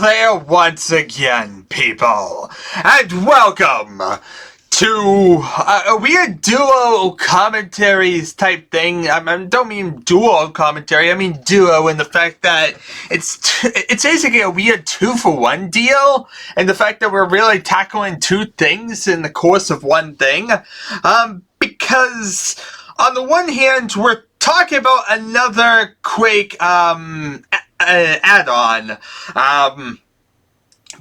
there once again, people, and welcome to a weird duo commentaries type thing. I don't mean dual commentary, I mean duo in the fact that it's basically a weird 2-for-1 deal, and the fact that we're really tackling two things in the course of one thing, because on the one hand, we're talking about another Quake, add-on.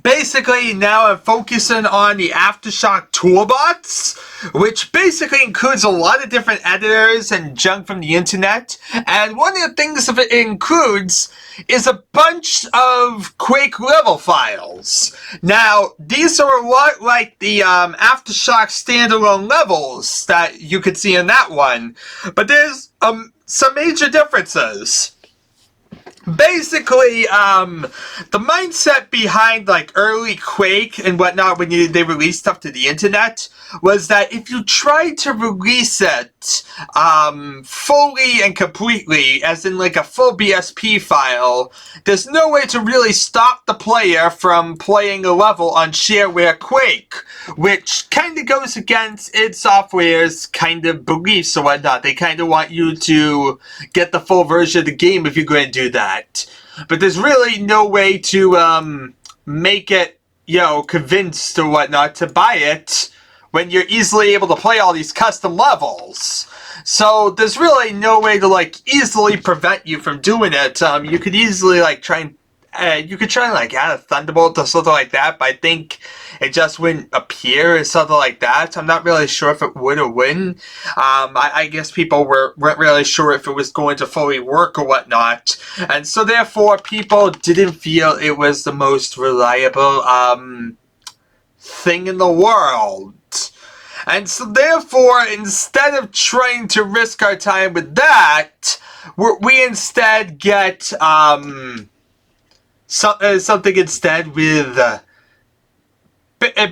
Basically, now I'm focusing on the Aftershock Toolbox, which basically includes a lot of different editors and junk from the internet. And one of the things that it includes is a bunch of Quake level files. Now, these are a lot like the Aftershock standalone levels that you could see in that one, but there's some major differences. Basically, the mindset behind, like, early Quake and whatnot when they released stuff to the internet was that if you tried to release it, fully and completely, as in, like, a full BSP file, there's no way to really stop the player from playing a level on shareware Quake, which kind of goes against id Software's kind of beliefs or whatnot. They kind of want you to get the full version of the game if you're going to do that. But there's really no way to make it, convinced or whatnot to buy it when you're easily able to play all these custom levels. So there's really no way to, like, easily prevent you from doing it. You could easily, like, try and add a Thunderbolt or something like that, but I think it just wouldn't appear as something like that. I'm not really sure if it would or wouldn't. I guess people weren't really sure if it was going to fully work or whatnot, and so therefore people didn't feel it was the most reliable thing in the world. And so therefore, instead of trying to risk our time with that, we instead get something instead with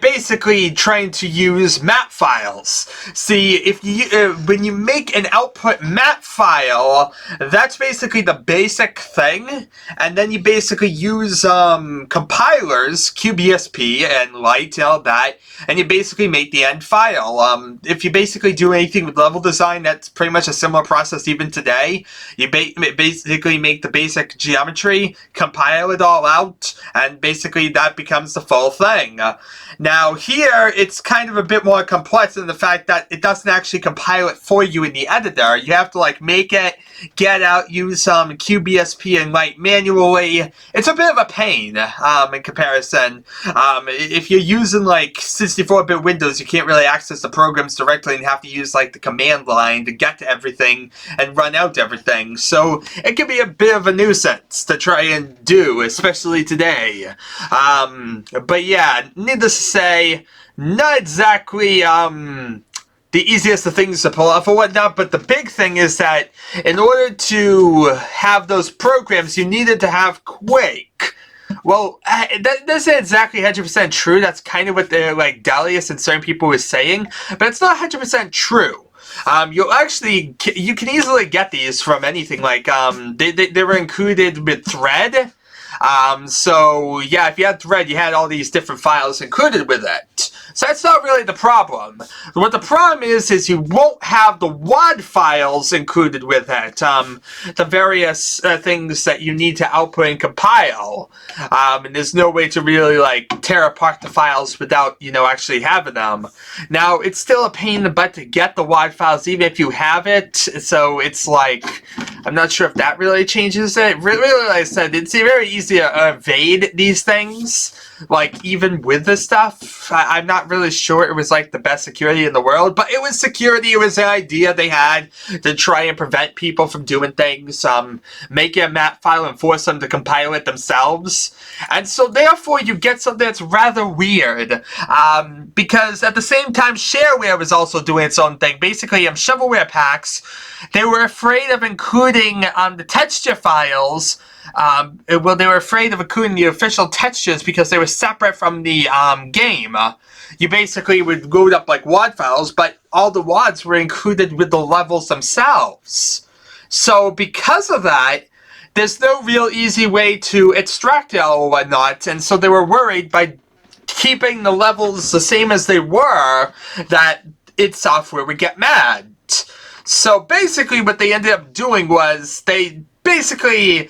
basically trying to use map files. See, if you when you make an output map file, that's basically the basic thing, and then you basically use compilers, QBSP and Lite and all that, and you basically make the end file. If you basically do anything with level design, that's pretty much a similar process even today. You basically make the basic geometry, compile it all out, and basically that becomes the full thing. Now here, it's kind of a bit more complex in the fact that it doesn't actually compile it for you in the editor. You have to, like, make it, get out, use some QBSP and Lite manually. It's a bit of a pain in comparison. If you're using, like, 64-bit Windows, you can't really access the programs directly and have to use, like, the command line to get to everything and run out everything. So it can be a bit of a nuisance to try and do, especially today. But yeah, needless to say, not exactly the easiest of things to pull off or whatnot, but the big thing is that in order to have those programs, you needed to have Quake. Well, that isn't exactly 100% true. That's kind of what the, like, Dalius and certain people were saying, but it's not 100% true. You can easily get these from anything, like, they were included with Thread. So yeah, if you had Thread, you had all these different files included with it. So that's not really the problem. What the problem is you won't have the WAD files included with it. The various things that you need to output and compile. And there's no way to really, like, tear apart the files without, actually having them. Now, it's still a pain in the butt to get the WAD files even if you have it. So it's like, I'm not sure if that really changes it. Really, like I said, it's very easy to evade these things. Like, even with this stuff, I'm not really sure it was, like, the best security in the world, but it was security. It was an idea they had to try and prevent people from doing things, make a map file and force them to compile it themselves. And so, therefore, you get something that's rather weird, because at the same time, shareware was also doing its own thing. Basically, shovelware packs, they were afraid of including the texture files. They were afraid of including the official textures because they were separate from the game. You basically would load up, like, WAD files, but all the WADs were included with the levels themselves. So because of that, there's no real easy way to extract it or whatnot, and so they were worried by keeping the levels the same as they were that its software would get mad. So basically what they ended up doing was they basically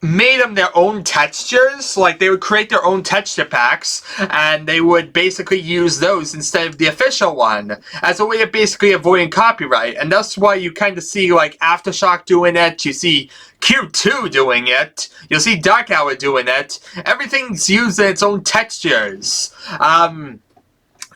made them their own textures. Like, they would create their own texture packs, and they would basically use those instead of the official one as a way of basically avoiding copyright. And that's why you kind of see, like, Aftershock doing it, you see Q2 doing it, you'll see Dark Hour doing it. Everything's using its own textures.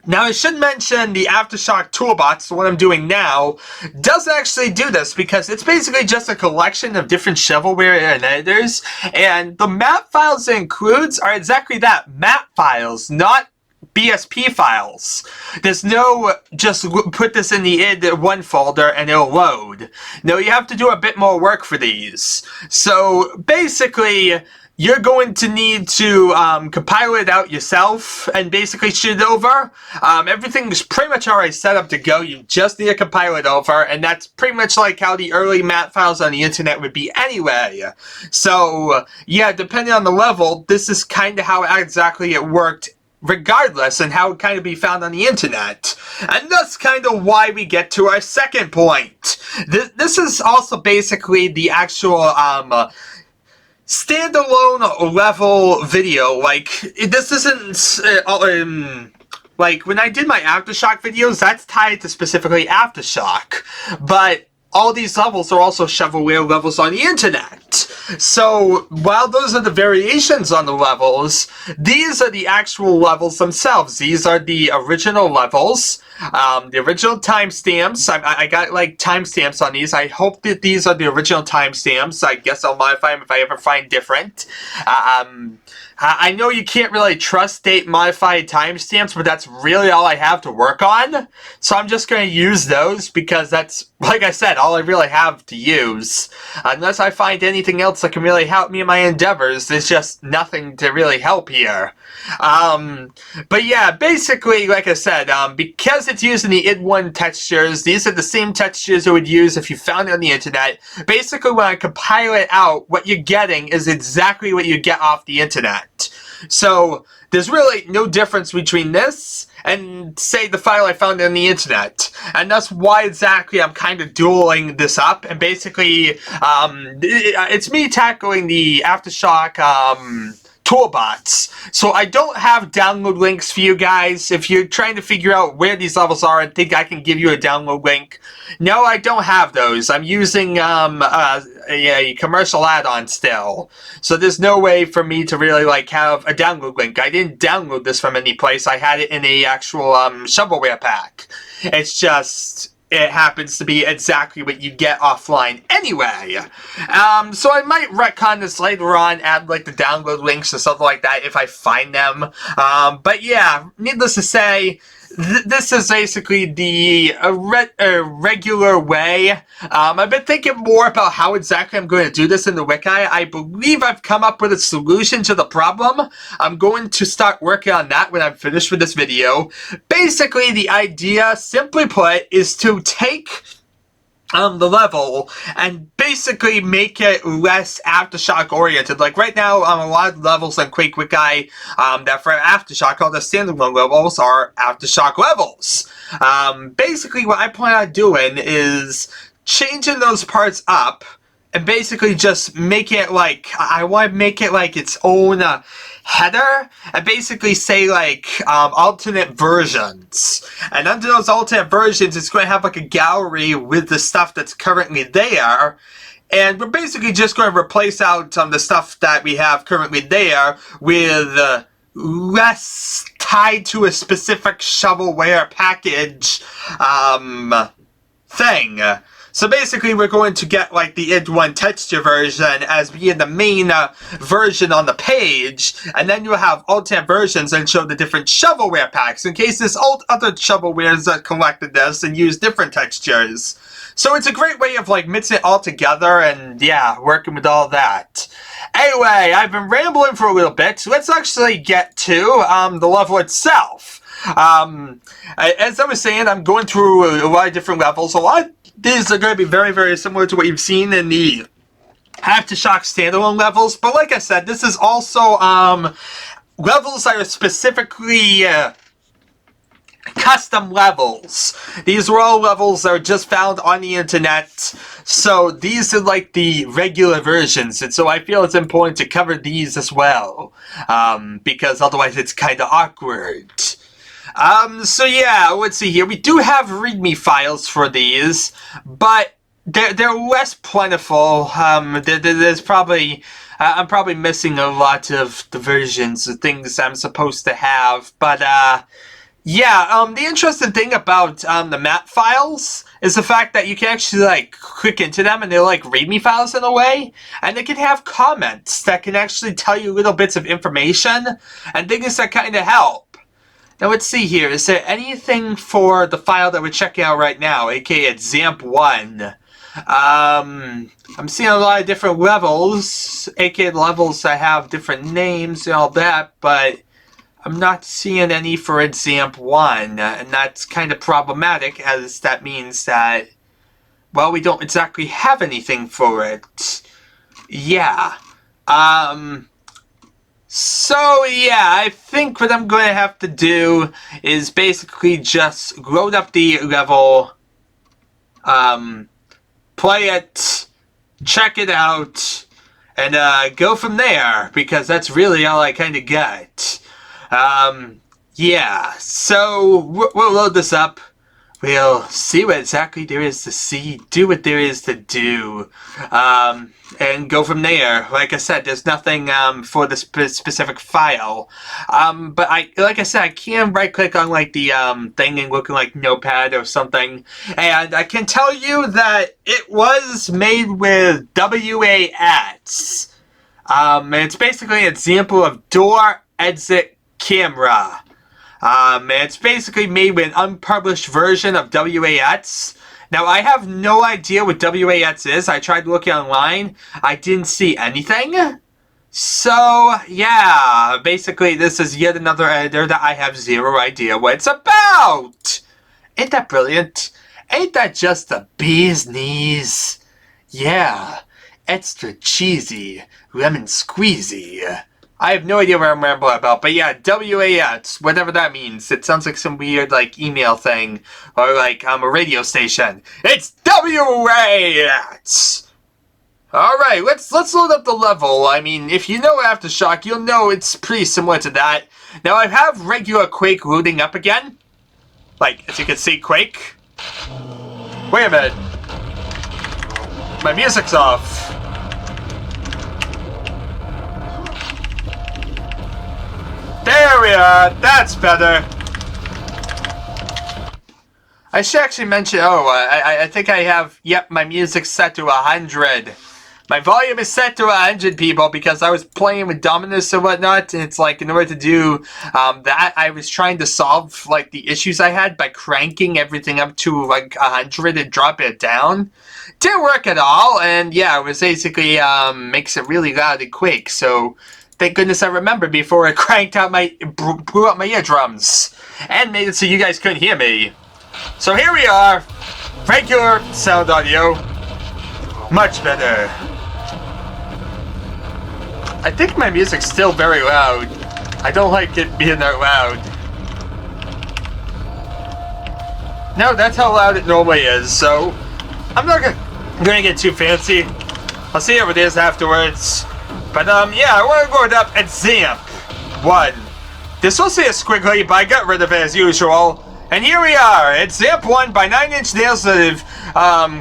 Now, I should mention the Aftershock Toolbox, the one I'm doing now, does actually do this, because it's basically just a collection of different shovelware and editors, and the map files it includes are exactly that, map files, not BSP files. There's no just put this in the id1 folder and it'll load. No, you have to do a bit more work for these. So, basically, you're going to need to compile it out yourself and basically shoot it over. Everything's pretty much already set up to go. You just need to compile it over, and that's pretty much like how the early map files on the internet would be anyway. So, yeah, depending on the level, this is kind of how exactly it worked regardless, and how it kind of be found on the internet. And that's kind of why we get to our second point. This is also basically the actual standalone level video. Like, this isn't like when I did my Aftershock videos, that's tied to specifically Aftershock, but all these levels are also shovelware levels on the internet. So, while those are the variations on the levels, these are the actual levels themselves. These are the original levels, the original timestamps. I got, like, timestamps on these. I hope that these are the original timestamps. I guess I'll modify them if I ever find different. I know you can't really trust date modified timestamps, but that's really all I have to work on. So I'm just going to use those because that's, like I said, all I really have to use. Unless I find anything else that can really help me in my endeavors, there's just nothing to really help here. But yeah, basically, like I said, because it's using the id1 textures, these are the same textures you would use if you found it on the internet. Basically, when I compile it out, what you're getting is exactly what you get off the internet. So, there's really no difference between this and, say, the file I found on the internet. And that's why exactly I'm kind of dueling this up. And basically, it's me tackling the Aftershock, Toolbox. So I don't have download links for you guys. If you're trying to figure out where these levels are and think I can give you a download link, no, I don't have those. I'm using a commercial add-on still. So there's no way for me to really like have a download link. I didn't download this from any place. I had it in a actual shovelware pack. It's just, it happens to be exactly what you get offline anyway. So I might retcon this later on, add like the download links or something like that if I find them. But yeah, needless to say, this is basically the regular way. I've been thinking more about how exactly I'm going to do this in the wiki. I believe I've come up with a solution to the problem. I'm going to start working on that when I'm finished with this video. Basically, the idea, simply put, is to take the level and basically make it less Aftershock oriented. Like right now, a lot of levels on Quake Wiki that for Aftershock, all the standalone levels are Aftershock levels. Basically, what I plan on doing is changing those parts up and basically just make it like, I want to make it like its own header and basically say like alternate versions, and under those alternate versions it's going to have like a gallery with the stuff that's currently there, and we're basically just going to replace out the stuff that we have currently there with less tied to a specific shovelware package thing. So basically, we're going to get like the id1 texture version as being the main version on the page, and then you'll have alternate versions and show the different shovelware packs in case there's other shovelwares that collected this and use different textures. So it's a great way of like mixing it all together and yeah, working with all that. Anyway, I've been rambling for a little bit, so let's actually get to the level itself. As I was saying, I'm going through a lot of different levels. A lot of these are going to be very, very similar to what you've seen in the Aftershock standalone levels, but like I said, this is also levels that are specifically custom levels. These are all levels that are just found on the internet, so these are like the regular versions, and so I feel it's important to cover these as well, because otherwise it's kind of awkward. So yeah, let's see here. We do have README files for these, but they're less plentiful. There's probably I'm probably missing a lot of the versions of things I'm supposed to have, but yeah, the interesting thing about the map files is the fact that you can actually like click into them and they're like README files in a way, and they can have comments that can actually tell you little bits of information and things that kind of help. Now let's see here, is there anything for the file that we're checking out right now, aka Examp 1? I'm seeing a lot of different levels, aka levels that have different names and all that, but I'm not seeing any for Examp 1, and that's kind of problematic, as that means that, well, we don't exactly have anything for it. Yeah. So, yeah, I think what I'm going to have to do is basically just load up the level, play it, check it out, and go from there, because that's really all I kind of got. Yeah, so we'll load this up. We'll see what exactly there is to see, do what there is to do, and go from there. Like I said, there's nothing for the specific file, but like I said, I can right-click on like the thing and looking like Notepad or something, and I can tell you that it was made with WAX. It's basically an example of door exit camera. It's basically made with an unpublished version of WAX. Now, I have no idea what WAX is. I tried looking online. I didn't see anything. So, yeah. Basically, this is yet another editor that I have zero idea what it's about. Ain't that brilliant? Ain't that just the bee's knees? Yeah. Extra cheesy. Lemon squeezy. I have no idea what I'm rambling about, but yeah, WAX, whatever that means. It sounds like some weird, like, email thing, or like, a radio station. It's WAX! Alright, let's load up the level. I mean, if you know Aftershock, you'll know it's pretty similar to that. Now, I have regular Quake loading up again. Like, as you can see, Quake. Wait a minute. My music's off. There we are! That's better! I should actually mention, I think I have, yep, my music's set to 100. My volume is set to 100, people, because I was playing with Dominus and whatnot, and it's like, in order to do that, I was trying to solve, like, the issues I had by cranking everything up to, like, 100 and dropping it down. Didn't work at all, and yeah, it was basically, makes it really loud in Quake, so thank goodness I remembered before it cranked out blew out my eardrums, and made it so you guys couldn't hear me. So here we are, regular sound audio, much better. I think my music's still very loud. I don't like it being that loud. No, that's how loud it normally is, so I'm not gonna get too fancy. I'll see how it is afterwards. But, yeah, I want to load up Examp 1. This will say a squiggly, but I got rid of it as usual. And here we are, Examp 1 by 9 Inch Nails of,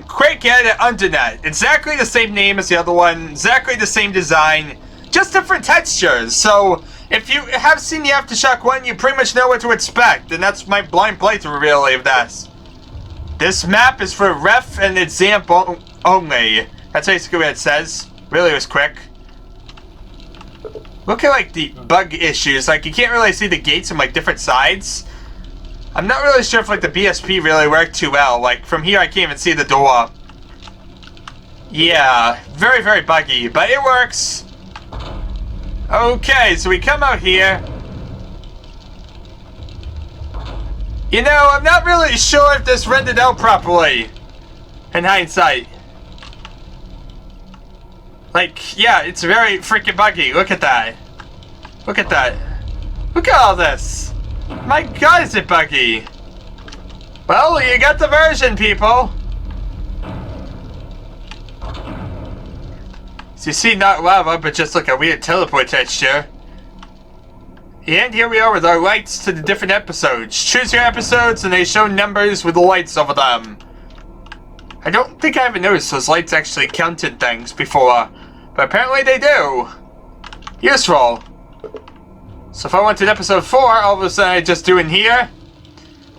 Quake at undernet. Exactly the same name as the other one, exactly the same design, just different textures. So, if you have seen the Aftershock 1, you pretty much know what to expect. And that's my blind playthrough, really, of this. This map is for ref and Examp only. That's basically what it says. Really, it was quick. Look at, like, the bug issues. Like, you can't really see the gates from, like, different sides. I'm not really sure if, like, the BSP really worked too well. Like, from here, I can't even see the door. Yeah, very, very buggy, but it works. Okay, so we come out here. You know, I'm not really sure if this rendered out properly. In hindsight. Like, yeah, it's very freaking buggy. Look at that. Look at that. Look at all this. My God, is it buggy. Well, you got the version, people. So you see, not lava, but just like a weird teleport texture. And here we are with our lights to the different episodes. Choose your episodes and they show numbers with the lights over them. I don't think I ever noticed those lights actually counted things before, but apparently they do. Useful. So if I wanted episode 4, all of a sudden I just do in here.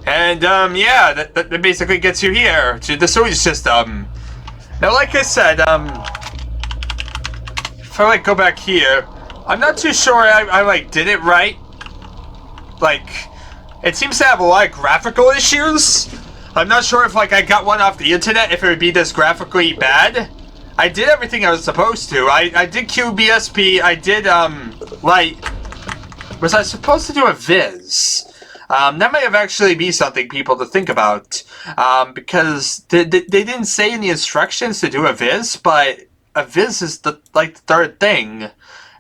And yeah, that basically gets you here to the sewage system. Now like I said, if I like go back here, I'm not too sure I like did it right. Like, it seems to have a lot of graphical issues. I'm not sure if like I got one off the internet, if it would be this graphically bad. I did everything I was supposed to. I did QBSP, I did like, was I supposed to do a viz? That might have actually be something people to think about. Because they didn't say in the instructions to do a viz, but a viz is the third thing.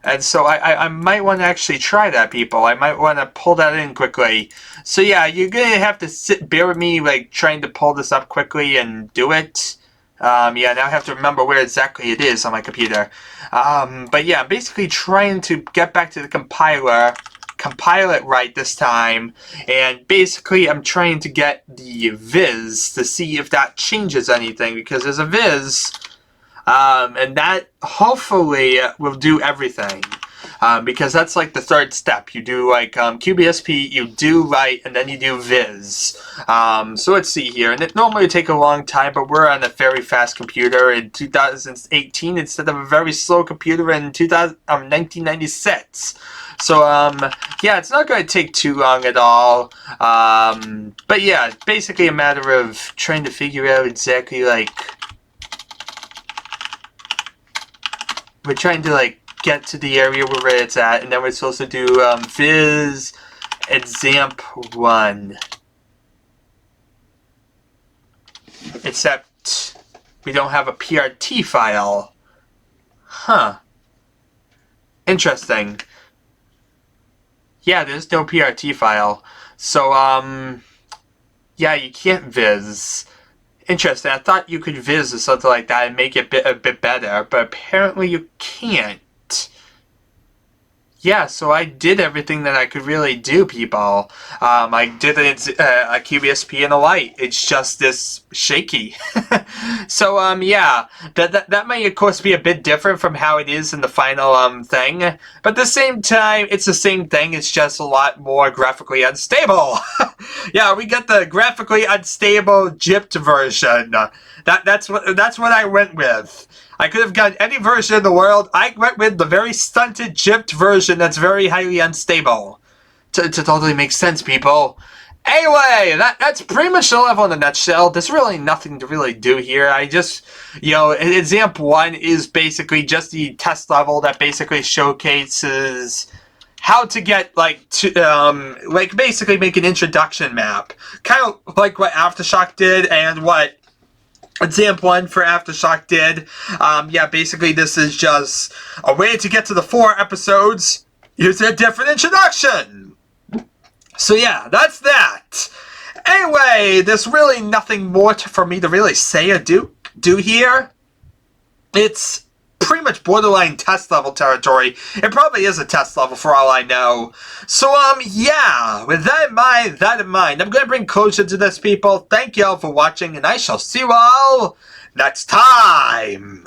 And so I might want to actually try that, people. I might want to pull that in quickly. So yeah, you're going to have to bear with me, like, trying to pull this up quickly and do it. Yeah, now I have to remember where exactly it is on my computer. But yeah, basically trying to get back to the compiler, compile it right this time, and basically I'm trying to get the viz to see if that changes anything, because there's a viz, and that hopefully will do everything. Because that's like the third step. You do like QBSP, you do write, and then you do viz. So let's see here. And it normally would take a long time, but we're on a very fast computer in 2018 instead of a very slow computer in 1996. So yeah, it's not going to take too long at all. But yeah, it's basically a matter of trying to figure out exactly like, we're trying to like get to the area where it's at, and then we're supposed to do viz examp 1. Except we don't have a PRT file. Huh. Interesting. Yeah, there's no PRT file. So yeah, you can't viz. Interesting. I thought you could viz or something like that and make it a bit better, but apparently you can't. Yeah, so I did everything that I could really do, people. I did a QBSP and a light. It's just this shaky. So, yeah, that might, of course, be a bit different from how it is in the final thing. But at the same time, it's the same thing. It's just a lot more graphically unstable. Yeah, we got the graphically unstable gypped version. That's what I went with. I could have gotten any version in the world. I went with the very stunted, gypped version that's very highly unstable. To totally make sense, people. Anyway, that's pretty much the level in a nutshell. There's really nothing to really do here. I just, you know, Examp 1 is basically just the test level that basically showcases how to get, like, like, basically make an introduction map. Kind of like what Aftershock did and what Examp 1 for Aftershock did. Yeah, basically this is just a way to get to the 4 episodes using a different introduction. So yeah, that's that. Anyway, there's really nothing more for me to really say or do here. It's pretty much borderline test level territory. It probably is a test level for all I know. So, yeah, with that in mind, I'm going to bring closure to this, people. Thank you all for watching, and I shall see you all next time.